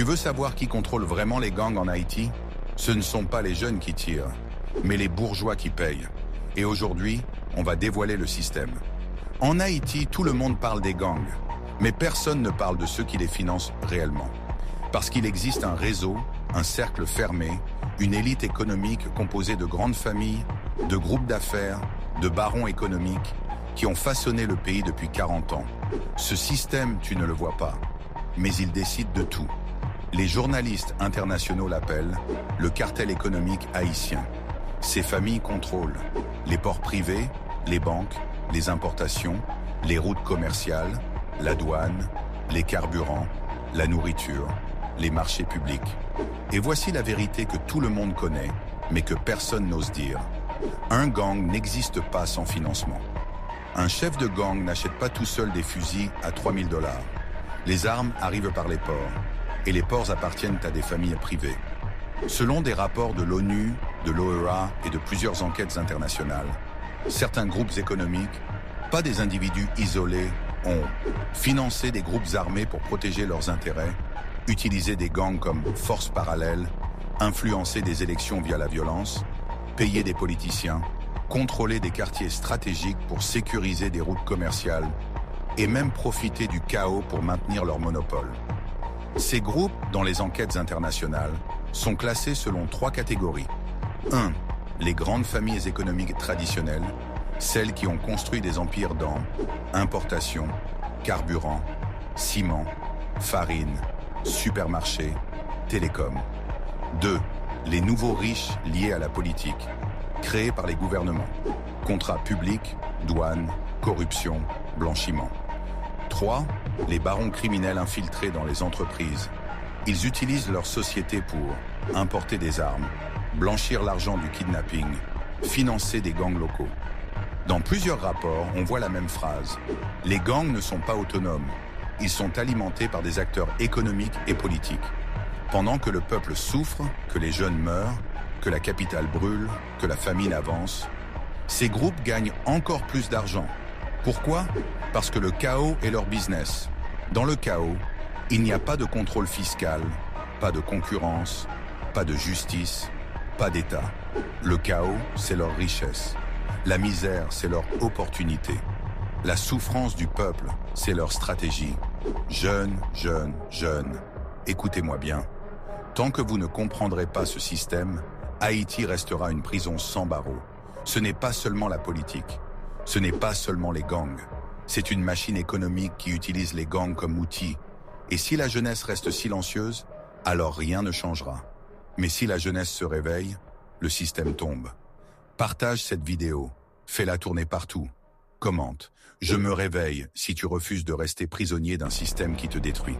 Tu veux savoir qui contrôle vraiment les gangs en Haïti? Ce ne sont pas les jeunes qui tirent, mais les bourgeois qui payent. Et aujourd'hui, on va dévoiler le système. En Haïti, tout le monde parle des gangs, mais personne ne parle de ceux qui les financent réellement. Parce qu'il existe un réseau, un cercle fermé, une élite économique composée de grandes familles, de groupes d'affaires, de barons économiques, qui ont façonné le pays depuis 40 ans. Ce système, tu ne le vois pas, mais il décide de tout. Les journalistes internationaux l'appellent le cartel économique haïtien. Ces familles contrôlent les ports privés, les banques, les importations, les routes commerciales, la douane, les carburants, la nourriture, les marchés publics. Et voici la vérité que tout le monde connaît, mais que personne n'ose dire. Un gang n'existe pas sans financement. Un chef de gang n'achète pas tout seul des fusils à 3 000 $. Les armes arrivent par les ports, et les ports appartiennent à des familles privées. Selon des rapports de l'ONU, de l'OEA et de plusieurs enquêtes internationales, certains groupes économiques, pas des individus isolés, ont financé des groupes armés pour protéger leurs intérêts, utilisé des gangs comme force parallèle, influencé des élections via la violence, payé des politiciens, contrôlé des quartiers stratégiques pour sécuriser des routes commerciales et même profité du chaos pour maintenir leur monopole. Ces groupes, dans les enquêtes internationales, sont classés selon 3 catégories. 1. Les grandes familles économiques traditionnelles, celles qui ont construit des empires dans importation, carburant, ciment, farine, supermarchés, télécom. 2. Les nouveaux riches liés à la politique, créés par les gouvernements. Contrats publics, douane, corruption, blanchiment. 3. Les barons criminels infiltrés dans les entreprises. Ils utilisent leur société pour importer des armes, blanchir l'argent du kidnapping, financer des gangs locaux. Dans plusieurs rapports, on voit la même phrase. Les gangs ne sont pas autonomes. Ils sont alimentés par des acteurs économiques et politiques. Pendant que le peuple souffre, que les jeunes meurent, que la capitale brûle, que la famine avance, ces groupes gagnent encore plus d'argent. Pourquoi? Parce que le chaos est leur business. Dans le chaos, il n'y a pas de contrôle fiscal, pas de concurrence, pas de justice, pas d'État. Le chaos, c'est leur richesse. La misère, c'est leur opportunité. La souffrance du peuple, c'est leur stratégie. Jeunes, jeunes, jeunes, écoutez-moi bien. Tant que vous ne comprendrez pas ce système, Haïti restera une prison sans barreaux. Ce n'est pas seulement la politique. Ce n'est pas seulement les gangs. C'est une machine économique qui utilise les gangs comme outil. Et si la jeunesse reste silencieuse, alors rien ne changera. Mais si la jeunesse se réveille, le système tombe. Partage cette vidéo. Fais-la tourner partout. Commente. Je me réveille si tu refuses de rester prisonnier d'un système qui te détruit.